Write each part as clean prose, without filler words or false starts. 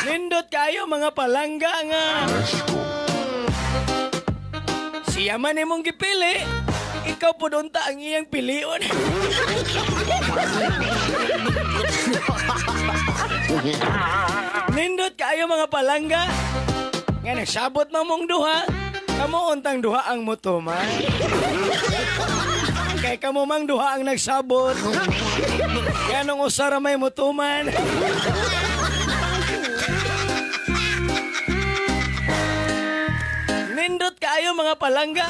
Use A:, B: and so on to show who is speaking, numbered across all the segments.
A: Nindot kayo mga palangga nga. Siya man imong gipili, ikaw po dunta ang iyang pilion. Nindot kayo mga palangga. Nga nagsabot na mong duha, kamo untang duha ang mutuman. Kay kamo mang duha ang nagsabot. Kaya nung usara may mutuman. Nindot kayo mga palangga.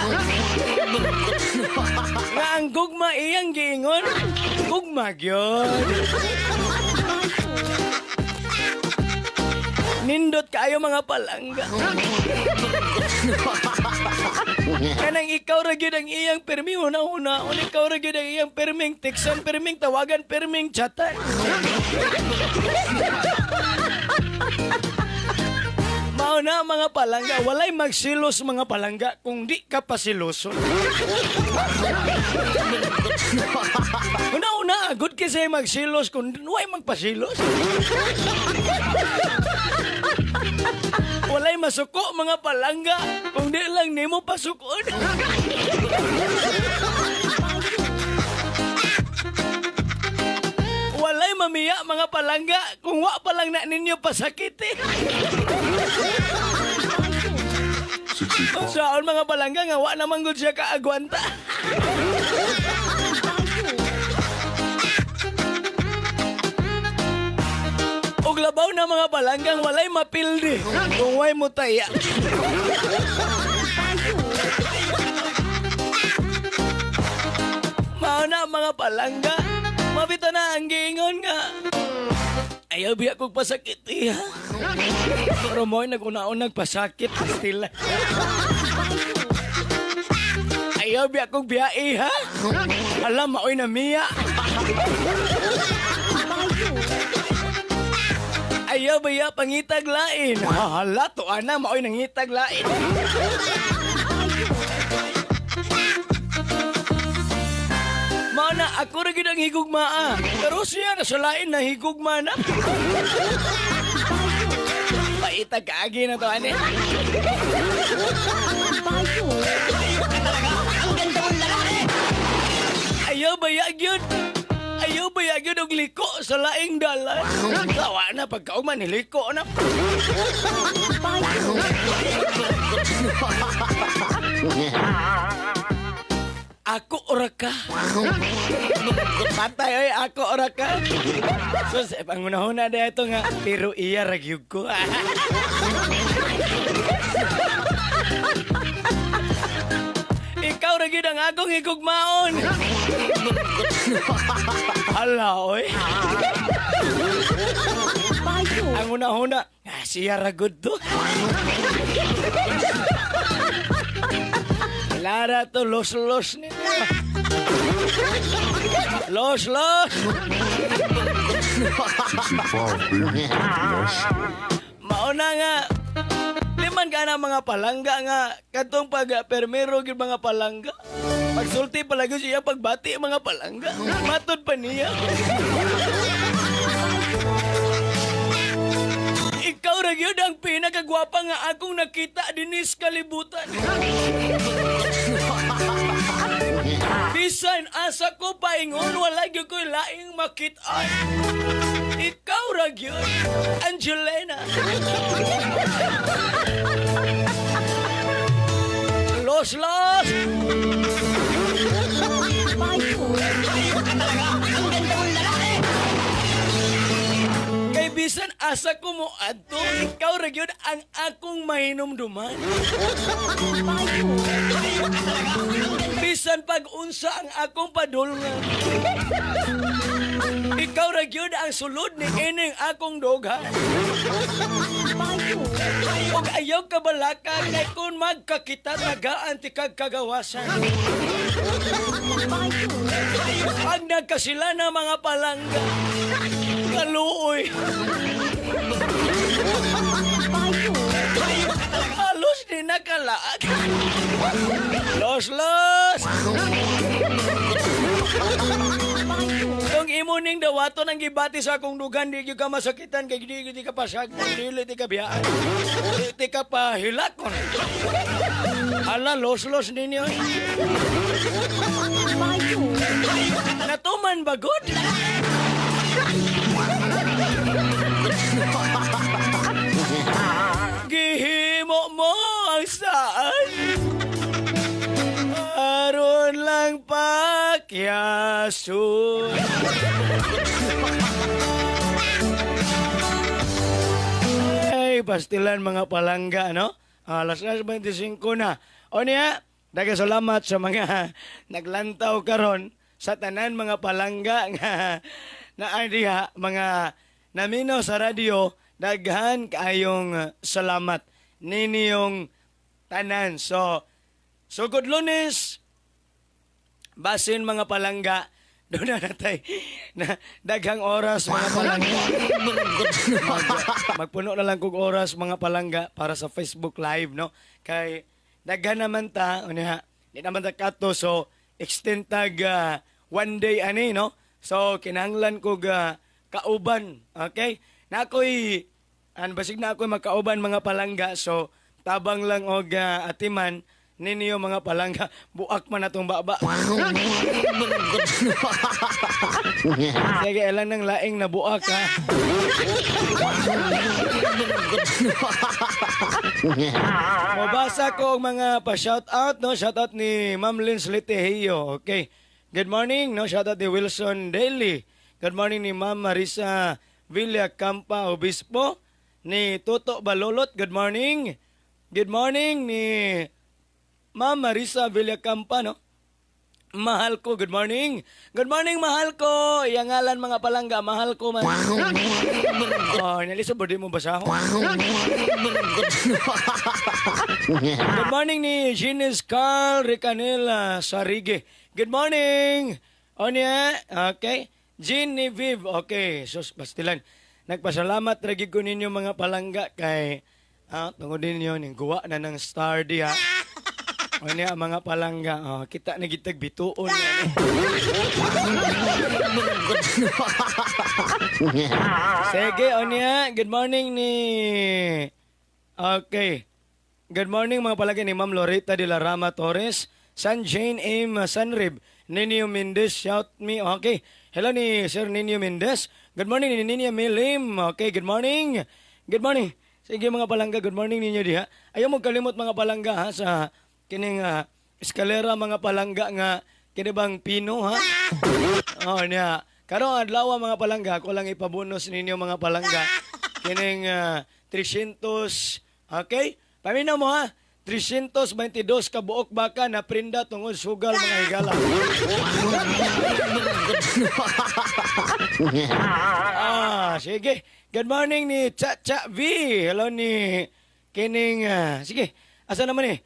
A: Nga ang gugma iyang giingon, gugma gyud. Nindot kayo mga palangga. Kanang ikaw ra gyud ang iyang permi una-una, ikaw ra gyud ang iyang perming teksan, perming tawagan, perming chatan. Mao na mga palangga, walay magsilos mga palangga kung di ka pa siloso. Una-una, agad kasi magsilos kung way magpasilos. Walay masuko mga palangga kung di lang nimo pasukon. Walay mamiya mga palangga kung wa pa lang na ninyo pasakiti. Saan mga palangga nga wa naman gud siya kaagwanta. Og labaw na mga palanggang walay mapildi kung way mo taya. Mao na mga palangga, mabita na ang giingon nga. Ayaw biya kong pasakit iya. Pero mo'y nag-una-unang pasakit still. Ayaw biya kong biya iya. Alam, maoy na miya. Ayaw ba ya pangitag lain? Hala, to ana, maoy nangitag lain. Mao na, ako rin ang higugmaa. Pero siya na sa lain na higugma na. Paitag kaagi na to, ane. Ayaw ba ya, gyud? Ayaw ba yagin og liko sa laing dalan? Tawa na pagkauman, niliko na. Ako ora ka. Patay, oy, ako ora ka. Sus, pangunahuna na ito nga, pero iya ragyug ko. Ikaw ragyud ang akong higugmaon. Hala, oy. Ang una-una, siya ragod to. Lara to, los-los niya. Los-los! Mauna nga, liman ka na mga palangga nga, katong pag-permero yung mga palangga. Pagsulti palagi siya pagbati mga palangga. Matod pa niya. Ikaw ra gyud ang pinakagwapa nga akong nakita dinis kalibutan. Bisan asa ko paingon wala gyud ko'y laing makit-an. Ikaw ra gyud, Angelina. Los! Kay bisan asa ko mo adto, ikaw ra gyud ang akong mahinumduman. Bisan pag-unsa ang akong padulngan. Ikaw ra gyud ang sulod ni ining akong doghan. Og ayaw ka balakag na kung magkakita tagaan ti kag kagawasan. Pag nagkasila na mga palangga, kaluoy. Halos din nakalaag. Los! Kung imo ning dawaton ang gibati sa akong dugan, di ka masakitan, kay di ka pasag, dili di ka biyaan. Di ka pa hilakon. Ala, los-los ninyo. Natuman ba, good? Gihimo mo ang saan? Aron lang pakyasun. Ay, pastilan mga palangga, no? Alas 25 na. O niya, salamat sa mga naglantaw karon sa tanan mga palangga nga na diha, mga naminaw sa radyo. Daghan kayong salamat ninyong tanan. So good Lunes, basin mga palangga, doon na natay na daghang oras mga palangga. Magpuno na lang kong oras mga palangga para sa Facebook Live, no? Kay daghan naman ta, di naman ta kato, so extend tag one day ani, no? So kinahanglan ko kauban, okay? Na ako'y, basig na ako'y magkauban mga palangga, so tabang lang og atiman ninyo mga palangga, buak man atong baba. Sige, ilang nang laing na buak, ha? Mabasa ko ang mga pa-shoutout, no? Shoutout ni Ma'am Lynn Slitehio, okay? Good morning, no? Shoutout ni Wilson Daly. Good morning ni Ma'am Marisa Villa Campa Obispo, ni Toto Balolot, good morning. Good morning ni Ma'am Marisa Villa Campa, no? Mahal ko, good morning. Good morning, mahal ko. Iyangalan mga palangga, mahal ko man. Oh, naliso ba di mo basa ako? Good morning ni Gines Carl Ricanela Sarige. Good morning. O niya, okay. Jean ni Viv, okay, sus, pastilan. Nagpasalamat ragi ko ninyo mga palangga kay, tungod ninyo, ning guwa na ng star diha. O niya mga palangga, kita nagitag bituon. Sige, o niya, good morning ni, okay. Good morning mga palangga ni Ma'am Loretta de la Rama Torres, San Jane M. Sanrib, Ninio Mendez, shout me, okay. Hello ni Sir Ninio Mendez. Good morning ni Ninio Milim. Okay, good morning. Good morning. Sige mga palangga, good morning ninyo diha. Ayaw mo kalimot mga palangga ha sa kining eskalera mga palangga nga kini bang pino ha. Oh niya. Karong adlaw mga palangga, ko lang ipabunos ninyo mga palangga. Kining 300, okay? Paminaw mo ha. 322 ka buok baka na prinda tungod sugal mga higala. Sige. Good morning ni Cha V. Hello ni kining sige. Asa naman ni?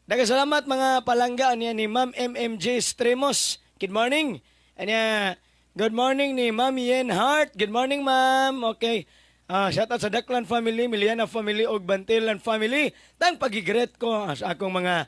A: Daghang salamat mga palangga niya ni Ma'am MMJ Stremos. Good morning. Anya, good morning ni Ma'am Yen Hart. Good morning, Ma'am. Okay. Shout out sa Daklan family, Miliana family, og Bantilan family. Tang pagigret ko sa akong mga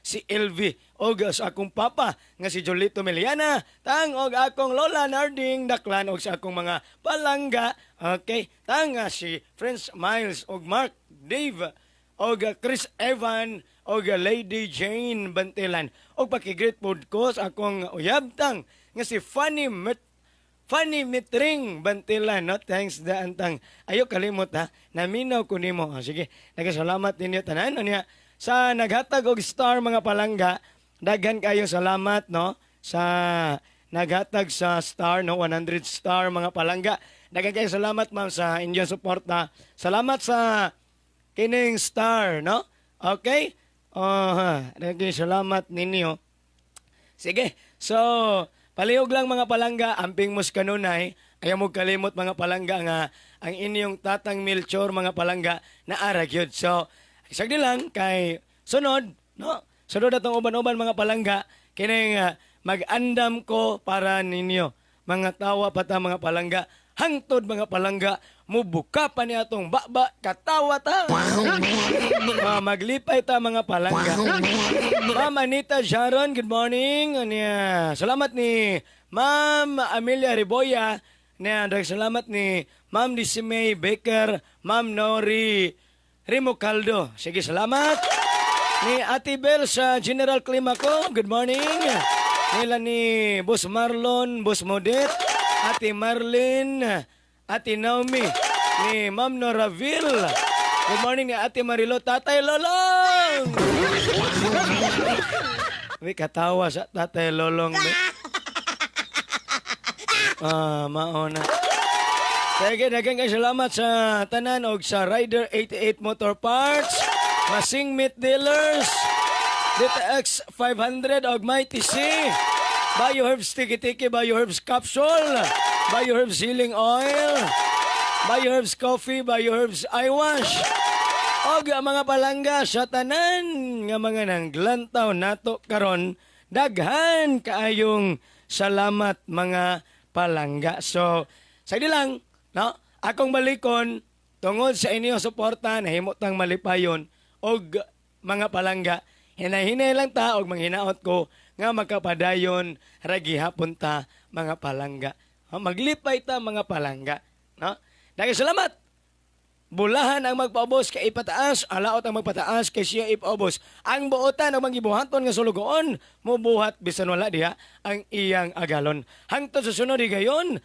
A: si LV og sa akong papa nga si Jolito Miliana. Tang og akong Lola Narding Daklan og sa akong mga palangga. Okay. Tang si Friends Miles og Mark Dave og Chris Evan og Lady Jane Bantilan. Og pakigret pod ko sa akong uyabtang nga si Fanny Mitring Bantilan, no? Thanks da antang. Ayo kalimot ha. Naminaw ko nimo. Sige. Nagasalamat ninyo tanan niya sa naghatag og star mga palangga. Daghan kayo salamat no sa naghatag sa star no 100 star mga palangga. Daghan kayo salamat ma'am sa inyong suporta. Salamat sa kining star no. Okay? Daghan salamat ninyo. Sige. So palihog lang mga palangga, amping mos kanunay, ayaw mo kalimot mga palangga nga ang inyong tatang Melchor mga palangga na aragyod. So, isagdi lang kay sunod, no? Sunod atong uban-uban mga palangga, kining mag-andam ko para ninyo. Mga tawa pata mga palangga, hangtod mga palangga, mubuka pa niya atong baba, katawa ta. Maglipay ta mga palangga. Ma'am Anita Sharon, good morning. Salamat ni Ma'am Amelia Riboya, na salamat ni Ma'am Disimay Baker, Ma'am Nori Rimo Caldo. Sige, salamat. Ni Ate Bel sa General Climaco, good morning. Nila ni Boss Marlon, Boss Modet, Ate Marlene, Ate Naomi, ni Ma'am Noraville. Good morning ni Ate Marilo, Tatay Lolong. May katawa sa Tatay Lolong. Mauna. Sige, daghang kay salamat sa tanan og sa Rider 88 Motor Parts, Masing Meat Dealers, DTX 500 og Mighty C, Bioherbs Tiki-Tiki, Bioherbs Capsule, Bioherbs Healing Oil, Bioherbs Coffee, Bioherbs Eye Wash, og mga palangga sa tanan nga mga nangglantaw nato karon, daghan kaayong salamat mga palangga. So, sa lang, no? Akong balikon tungod sa inyo suporta nahimutang malipayon og mga palangga. Hinahinay lang ta og manghinaot ko nga magkapadayon ra gihapon ta mga palangga. Maglipay ta mga palangga, no? Daghang salamat. Bulahan ang magpaubos kay ipataas, alaot ang magpataas kay siya ipaubos. Ang buotan ang mangibuhaton nga sulugoon, mubuhat bisan wala diha ang iyang agalon. Hangtod sa sunod gayon.